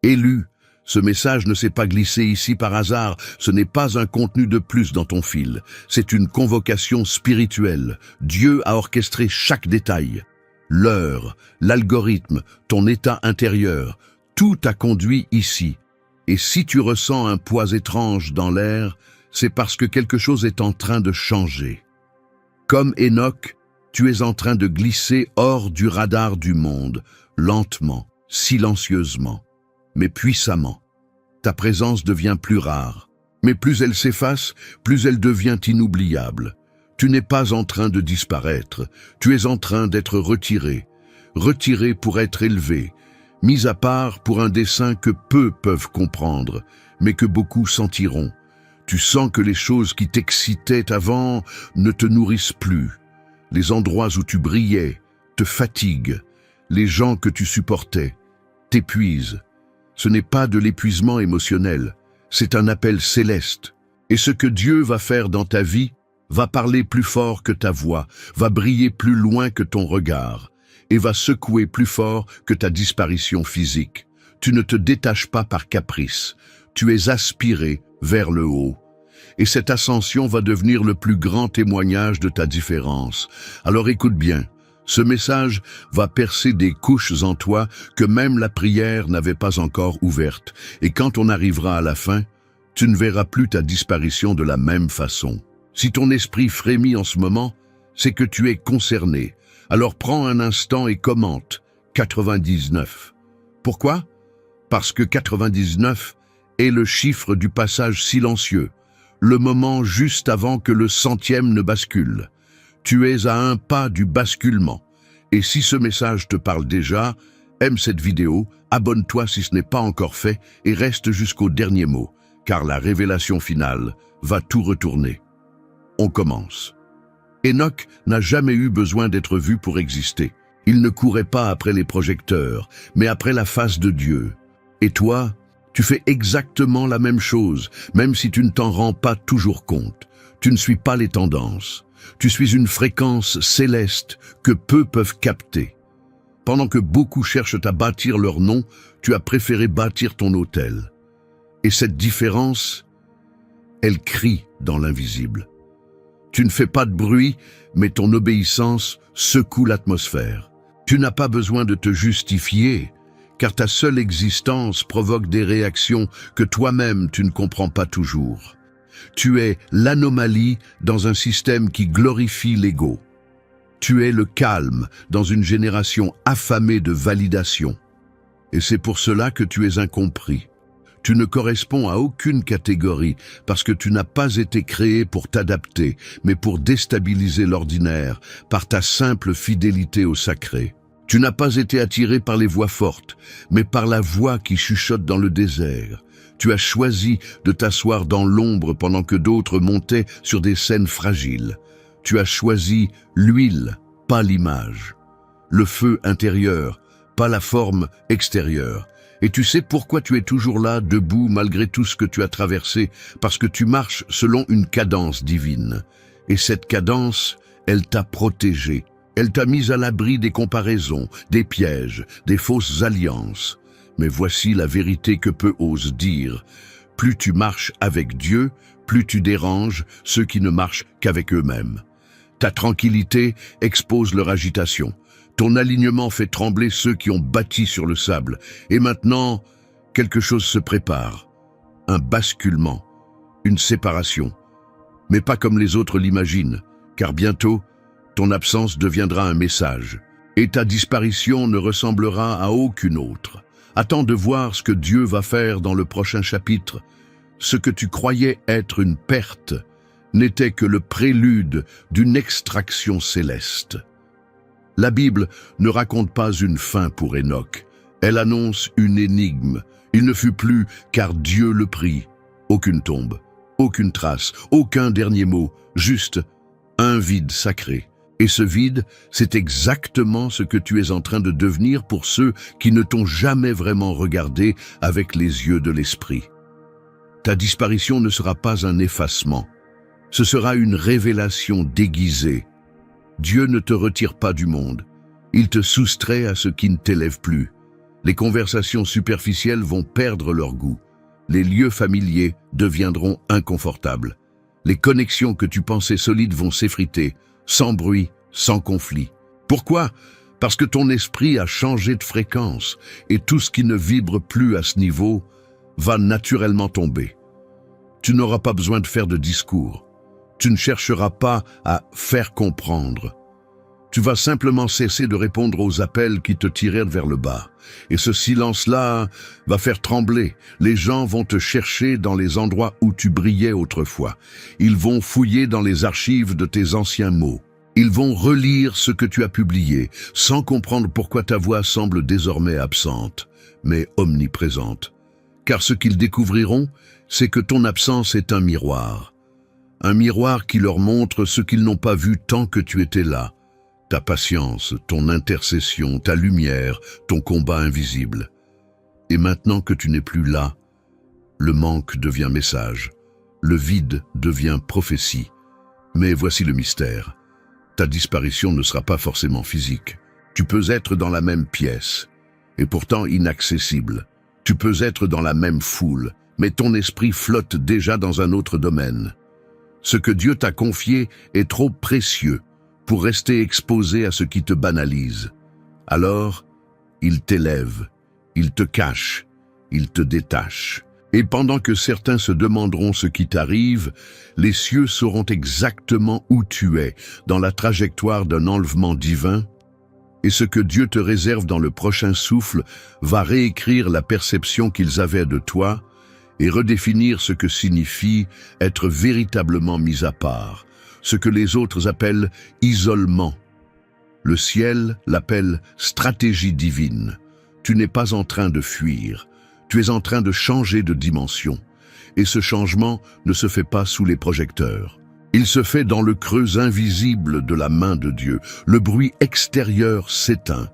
Élu, ce message ne s'est pas glissé ici par hasard, ce n'est pas un contenu de plus dans ton fil, c'est une convocation spirituelle. Dieu a orchestré chaque détail. L'heure, l'algorithme, ton état intérieur, tout t'a conduit ici. Et si tu ressens un poids étrange dans l'air, c'est parce que quelque chose est en train de changer. Comme Enoch, tu es en train de glisser hors du radar du monde, lentement, silencieusement, mais puissamment. Ta présence devient plus rare, mais plus elle s'efface, plus elle devient inoubliable. Tu n'es pas en train de disparaître, tu es en train d'être retiré, retiré pour être élevé, mis à part pour un dessein que peu peuvent comprendre, mais que beaucoup sentiront. Tu sens que les choses qui t'excitaient avant ne te nourrissent plus. Les endroits où tu brillais te fatiguent, les gens que tu supportais t'épuisent. Ce n'est pas de l'épuisement émotionnel, c'est un appel céleste. Et ce que Dieu va faire dans ta vie va parler plus fort que ta voix, va briller plus loin que ton regard, et va secouer plus fort que ta disparition physique. Tu ne te détaches pas par caprice, tu es aspiré vers le haut. Et cette ascension va devenir le plus grand témoignage de ta différence. Alors écoute bien, ce message va percer des couches en toi que même la prière n'avait pas encore ouvertes. Et quand on arrivera à la fin, tu ne verras plus ta disparition de la même façon. Si ton esprit frémit en ce moment, c'est que tu es concerné. Alors prends un instant et commente 99. Pourquoi? Parce que 99 est le chiffre du passage silencieux, le moment juste avant que le 100e ne bascule. Tu es à un pas du basculement. Et si ce message te parle déjà, aime cette vidéo, abonne-toi si ce n'est pas encore fait et reste jusqu'au dernier mot, car la révélation finale va tout retourner. On commence. Enoch n'a jamais eu besoin d'être vu pour exister. Il ne courait pas après les projecteurs, mais après la face de Dieu. Et toi, tu fais exactement la même chose, même si tu ne t'en rends pas toujours compte. Tu ne suis pas les tendances. Tu suis une fréquence céleste que peu peuvent capter. Pendant que beaucoup cherchent à bâtir leur nom, tu as préféré bâtir ton autel. Et cette différence, elle crie dans l'invisible. Tu ne fais pas de bruit, mais ton obéissance secoue l'atmosphère. Tu n'as pas besoin de te justifier, car ta seule existence provoque des réactions que toi-même tu ne comprends pas toujours. Tu es l'anomalie dans un système qui glorifie l'ego. Tu es le calme dans une génération affamée de validation. Et c'est pour cela que tu es incompris. Tu ne corresponds à aucune catégorie parce que tu n'as pas été créé pour t'adapter, mais pour déstabiliser l'ordinaire par ta simple fidélité au sacré. Tu n'as pas été attiré par les voix fortes, mais par la voix qui chuchote dans le désert. Tu as choisi de t'asseoir dans l'ombre pendant que d'autres montaient sur des scènes fragiles. Tu as choisi l'huile, pas l'image. Le feu intérieur, pas la forme extérieure. Et tu sais pourquoi tu es toujours là, debout, malgré tout ce que tu as traversé, parce que tu marches selon une cadence divine. Et cette cadence, elle t'a protégé. Elle t'a mis à l'abri des comparaisons, des pièges, des fausses alliances. Mais voici la vérité que peu osent dire. Plus tu marches avec Dieu, plus tu déranges ceux qui ne marchent qu'avec eux-mêmes. Ta tranquillité expose leur agitation. Ton alignement fait trembler ceux qui ont bâti sur le sable. Et maintenant, quelque chose se prépare. Un basculement, une séparation. Mais pas comme les autres l'imaginent, car bientôt, ton absence deviendra un message. Et ta disparition ne ressemblera à aucune autre. Attends de voir ce que Dieu va faire dans le prochain chapitre. Ce que tu croyais être une perte n'était que le prélude d'une extraction céleste. La Bible ne raconte pas une fin pour Enoch. Elle annonce une énigme. Il ne fut plus car Dieu le prit. Aucune tombe, aucune trace, aucun dernier mot, juste un vide sacré. Et ce vide, c'est exactement ce que tu es en train de devenir pour ceux qui ne t'ont jamais vraiment regardé avec les yeux de l'esprit. Ta disparition ne sera pas un effacement. Ce sera une révélation déguisée. Dieu ne te retire pas du monde. Il te soustrait à ce qui ne t'élève plus. Les conversations superficielles vont perdre leur goût. Les lieux familiers deviendront inconfortables. Les connexions que tu pensais solides vont s'effriter, sans bruit, sans conflit. Pourquoi? Parce que ton esprit a changé de fréquence et tout ce qui ne vibre plus à ce niveau va naturellement tomber. Tu n'auras pas besoin de faire de discours. Tu ne chercheras pas à faire comprendre. Tu vas simplement cesser de répondre aux appels qui te tirèrent vers le bas. Et ce silence-là va faire trembler. Les gens vont te chercher dans les endroits où tu brillais autrefois. Ils vont fouiller dans les archives de tes anciens mots. Ils vont relire ce que tu as publié, sans comprendre pourquoi ta voix semble désormais absente, mais omniprésente. Car ce qu'ils découvriront, c'est que ton absence est un miroir. Un miroir qui leur montre ce qu'ils n'ont pas vu tant que tu étais là. Ta patience, ton intercession, ta lumière, ton combat invisible. Et maintenant que tu n'es plus là, le manque devient message, le vide devient prophétie. Mais voici le mystère. Ta disparition ne sera pas forcément physique. Tu peux être dans la même pièce, et pourtant inaccessible. Tu peux être dans la même foule, mais ton esprit flotte déjà dans un autre domaine. Ce que Dieu t'a confié est trop précieux pour rester exposé à ce qui te banalise. Alors, il t'élève, il te cache, il te détache. Et pendant que certains se demanderont ce qui t'arrive, les cieux sauront exactement où tu es, dans la trajectoire d'un enlèvement divin, et ce que Dieu te réserve dans le prochain souffle va réécrire la perception qu'ils avaient de toi et redéfinir ce que signifie être véritablement mis à part, ce que les autres appellent isolement. Le ciel l'appelle stratégie divine. Tu n'es pas en train de fuir, tu es en train de changer de dimension. Et ce changement ne se fait pas sous les projecteurs. Il se fait dans le creux invisible de la main de Dieu. Le bruit extérieur s'éteint,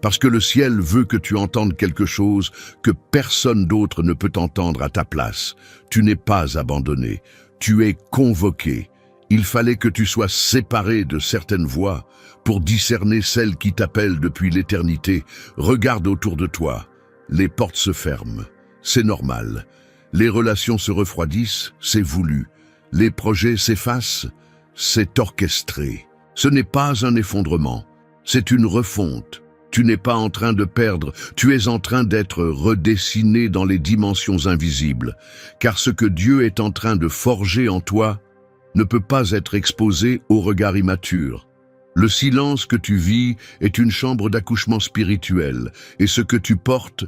parce que le ciel veut que tu entendes quelque chose que personne d'autre ne peut entendre à ta place. Tu n'es pas abandonné, tu es convoqué. Il fallait que tu sois séparé de certaines voix pour discerner celles qui t'appellent depuis l'éternité. Regarde autour de toi, les portes se ferment, c'est normal. Les relations se refroidissent, c'est voulu. Les projets s'effacent, c'est orchestré. Ce n'est pas un effondrement, c'est une refonte. Tu n'es pas en train de perdre, tu es en train d'être redessiné dans les dimensions invisibles. Car ce que Dieu est en train de forger en toi ne peut pas être exposé au regard immature. Le silence que tu vis est une chambre d'accouchement spirituel, et ce que tu portes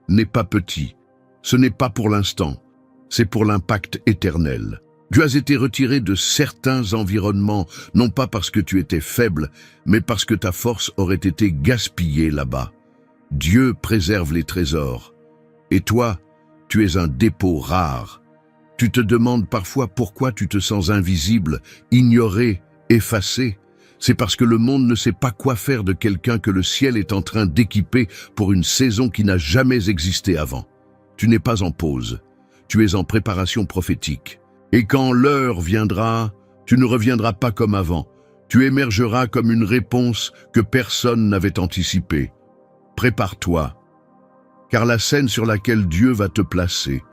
n'est pas petit. Ce n'est pas pour l'instant, c'est pour l'impact éternel. Tu as été retiré de certains environnements, non pas parce que tu étais faible, mais parce que ta force aurait été gaspillée là-bas. Dieu préserve les trésors. Et toi, tu es un dépôt rare. Tu te demandes parfois pourquoi tu te sens invisible, ignoré, effacé. C'est parce que le monde ne sait pas quoi faire de quelqu'un que le ciel est en train d'équiper pour une saison qui n'a jamais existé avant. Tu n'es pas en pause, tu es en préparation prophétique. Et quand l'heure viendra, tu ne reviendras pas comme avant. Tu émergeras comme une réponse que personne n'avait anticipée. Prépare-toi, car la scène sur laquelle Dieu va te placer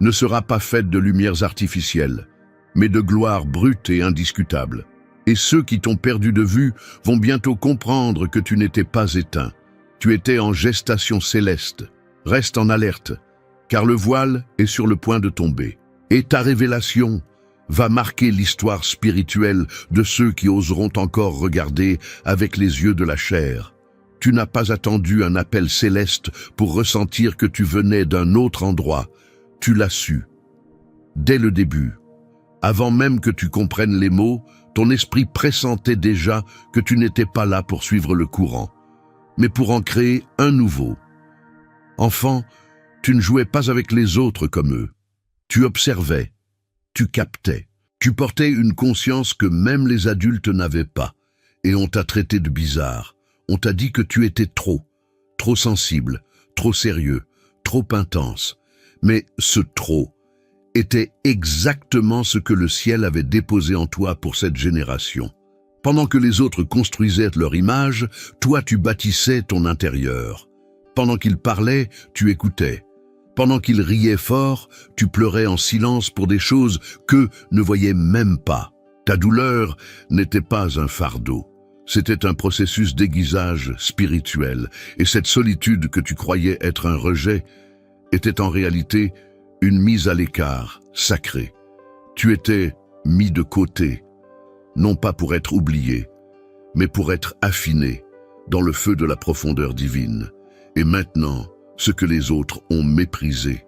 ne sera pas faite de lumières artificielles, mais de gloire brute et indiscutable. Et ceux qui t'ont perdu de vue vont bientôt comprendre que tu n'étais pas éteint. Tu étais en gestation céleste. Reste en alerte, car le voile est sur le point de tomber. Et ta révélation va marquer l'histoire spirituelle de ceux qui oseront encore regarder avec les yeux de la chair. Tu n'as pas attendu un appel céleste pour ressentir que tu venais d'un autre endroit. Tu l'as su. Dès le début, avant même que tu comprennes les mots, ton esprit pressentait déjà que tu n'étais pas là pour suivre le courant, mais pour en créer un nouveau. Enfant, tu ne jouais pas avec les autres comme eux. Tu observais, tu captais, tu portais une conscience que même les adultes n'avaient pas, et on t'a traité de bizarre. On t'a dit que tu étais trop sensible, trop sérieux, trop intense. Mais ce trop était exactement ce que le ciel avait déposé en toi pour cette génération. Pendant que les autres construisaient leur image, toi tu bâtissais ton intérieur. Pendant qu'il parlait, tu écoutais. Pendant qu'il riait fort, tu pleurais en silence pour des choses qu'eux ne voyaient même pas. Ta douleur n'était pas un fardeau. C'était un processus d'aiguisage spirituel. Et cette solitude que tu croyais être un rejet était en réalité une mise à l'écart sacrée. Tu étais mis de côté, non pas pour être oublié, mais pour être affiné dans le feu de la profondeur divine. Et maintenant, ce que les autres ont méprisé,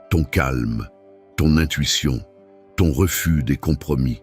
ton calme, ton intuition, ton refus des compromis,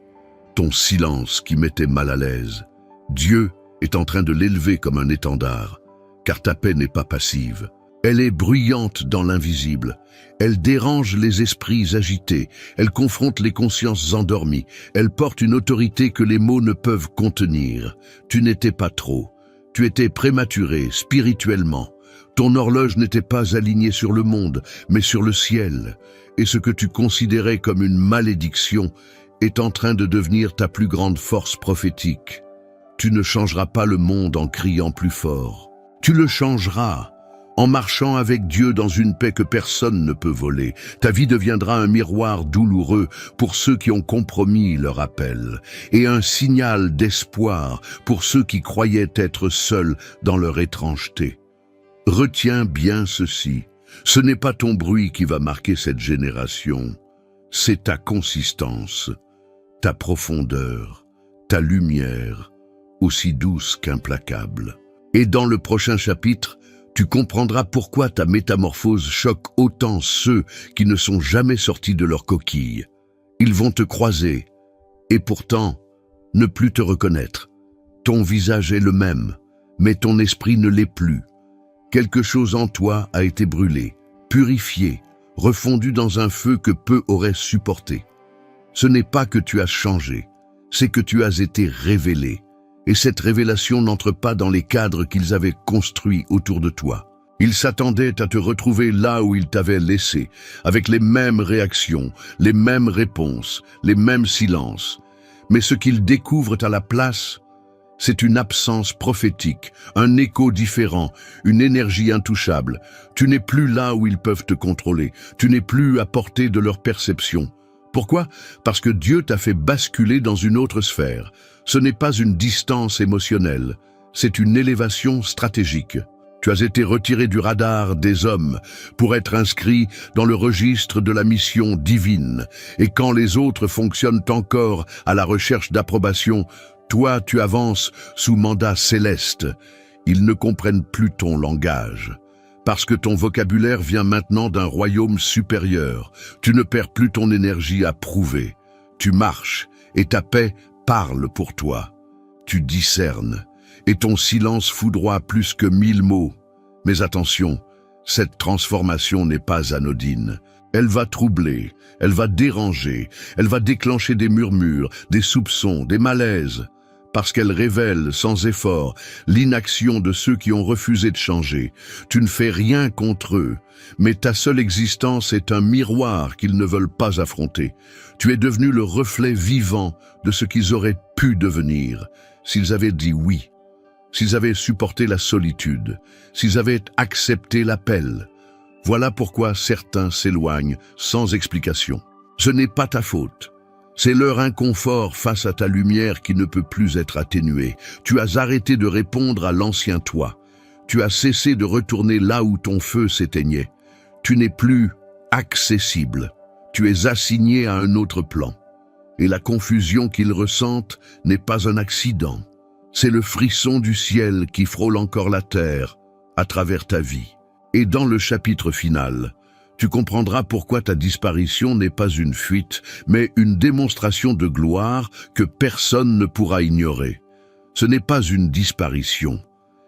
ton silence qui mettait mal à l'aise, Dieu est en train de l'élever comme un étendard, car ta paix n'est pas passive. Elle est bruyante dans l'invisible. Elle dérange les esprits agités. Elle confronte les consciences endormies. Elle porte une autorité que les mots ne peuvent contenir. Tu n'étais pas trop. Tu étais prématuré spirituellement. Ton horloge n'était pas alignée sur le monde, mais sur le ciel. Et ce que tu considérais comme une malédiction est en train de devenir ta plus grande force prophétique. Tu ne changeras pas le monde en criant plus fort. Tu le changeras en marchant avec Dieu dans une paix que personne ne peut voler. Ta vie deviendra un miroir douloureux pour ceux qui ont compromis leur appel et un signal d'espoir pour ceux qui croyaient être seuls dans leur étrangeté. Retiens bien ceci, ce n'est pas ton bruit qui va marquer cette génération, c'est ta consistance, ta profondeur, ta lumière, aussi douce qu'implacable. Et dans le prochain chapitre, tu comprendras pourquoi ta métamorphose choque autant ceux qui ne sont jamais sortis de leur coquille. Ils vont te croiser, et pourtant, ne plus te reconnaître. Ton visage est le même, mais ton esprit ne l'est plus. Quelque chose en toi a été brûlé, purifié, refondu dans un feu que peu auraient supporté. Ce n'est pas que tu as changé, c'est que tu as été révélé. Et cette révélation n'entre pas dans les cadres qu'ils avaient construits autour de toi. Ils s'attendaient à te retrouver là où ils t'avaient laissé, avec les mêmes réactions, les mêmes réponses, les mêmes silences. Mais ce qu'ils découvrent à la place, c'est une absence prophétique, un écho différent, une énergie intouchable. Tu n'es plus là où ils peuvent te contrôler, tu n'es plus à portée de leur perception. Pourquoi? Parce que Dieu t'a fait basculer dans une autre sphère. Ce n'est pas une distance émotionnelle, c'est une élévation stratégique. Tu as été retiré du radar des hommes pour être inscrit dans le registre de la mission divine. Et quand les autres fonctionnent encore à la recherche d'approbation, toi tu avances sous mandat céleste. Ils ne comprennent plus ton langage. Parce que ton vocabulaire vient maintenant d'un royaume supérieur. Tu ne perds plus ton énergie à prouver. Tu marches et ta paix parle pour toi. Tu discernes et ton silence foudroie plus que 1000 mots. Mais attention, cette transformation n'est pas anodine. Elle va troubler, elle va déranger, elle va déclencher des murmures, des soupçons, des malaises. Parce qu'elle révèle, sans effort, l'inaction de ceux qui ont refusé de changer. Tu ne fais rien contre eux, mais ta seule existence est un miroir qu'ils ne veulent pas affronter. Tu es devenu le reflet vivant de ce qu'ils auraient pu devenir, s'ils avaient dit oui, s'ils avaient supporté la solitude, s'ils avaient accepté l'appel. Voilà pourquoi certains s'éloignent sans explication. Ce n'est pas ta faute. C'est leur inconfort face à ta lumière qui ne peut plus être atténuée. Tu as arrêté de répondre à l'ancien toi. Tu as cessé de retourner là où ton feu s'éteignait. Tu n'es plus accessible. Tu es assigné à un autre plan. Et la confusion qu'ils ressentent n'est pas un accident. C'est le frisson du ciel qui frôle encore la terre à travers ta vie. Et dans le chapitre final, tu comprendras pourquoi ta disparition n'est pas une fuite, mais une démonstration de gloire que personne ne pourra ignorer. Ce n'est pas une disparition,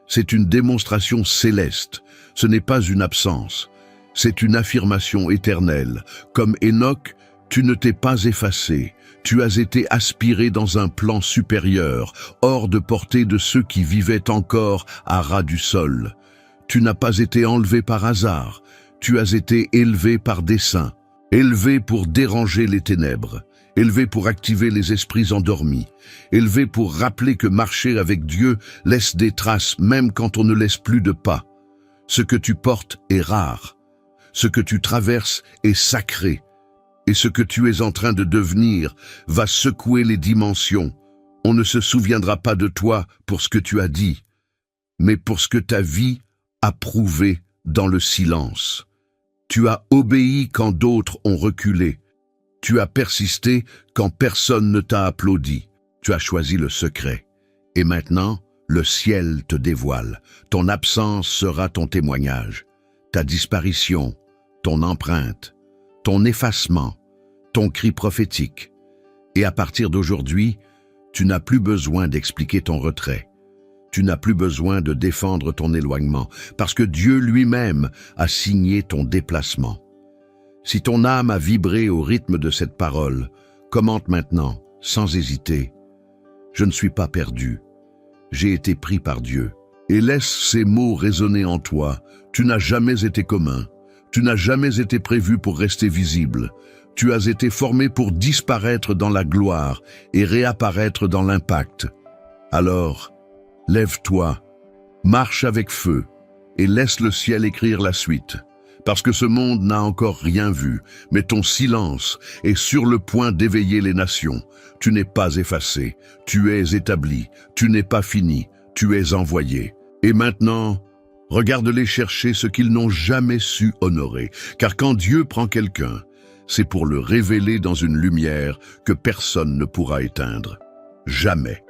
c'est une démonstration céleste, ce n'est pas une absence, c'est une affirmation éternelle. Comme Enoch, tu ne t'es pas effacé, tu as été aspiré dans un plan supérieur, hors de portée de ceux qui vivaient encore à ras du sol. Tu n'as pas été enlevé par hasard, tu as été élevé par dessein, élevé pour déranger les ténèbres, élevé pour activer les esprits endormis, élevé pour rappeler que marcher avec Dieu laisse des traces même quand on ne laisse plus de pas. Ce que tu portes est rare. Ce que tu traverses est sacré. Et ce que tu es en train de devenir va secouer les dimensions. On ne se souviendra pas de toi pour ce que tu as dit, mais pour ce que ta vie a prouvé dans le silence. Tu as obéi quand d'autres ont reculé. Tu as persisté quand personne ne t'a applaudi. Tu as choisi le secret. Et maintenant, le ciel te dévoile. Ton absence sera ton témoignage. Ta disparition, ton empreinte, ton effacement, ton cri prophétique. Et à partir d'aujourd'hui, tu n'as plus besoin d'expliquer ton retrait. Tu n'as plus besoin de défendre ton éloignement, parce que Dieu lui-même a signé ton déplacement. Si ton âme a vibré au rythme de cette parole, commente maintenant, sans hésiter, « Je ne suis pas perdu. J'ai été pris par Dieu. » Et laisse ces mots résonner en toi. Tu n'as jamais été commun. Tu n'as jamais été prévu pour rester visible. Tu as été formé pour disparaître dans la gloire et réapparaître dans l'impact. Alors, lève-toi, marche avec feu et laisse le ciel écrire la suite. Parce que ce monde n'a encore rien vu, mais ton silence est sur le point d'éveiller les nations. Tu n'es pas effacé, tu es établi, tu n'es pas fini, tu es envoyé. Et maintenant, regarde-les chercher ce qu'ils n'ont jamais su honorer. Car quand Dieu prend quelqu'un, c'est pour le révéler dans une lumière que personne ne pourra éteindre. Jamais.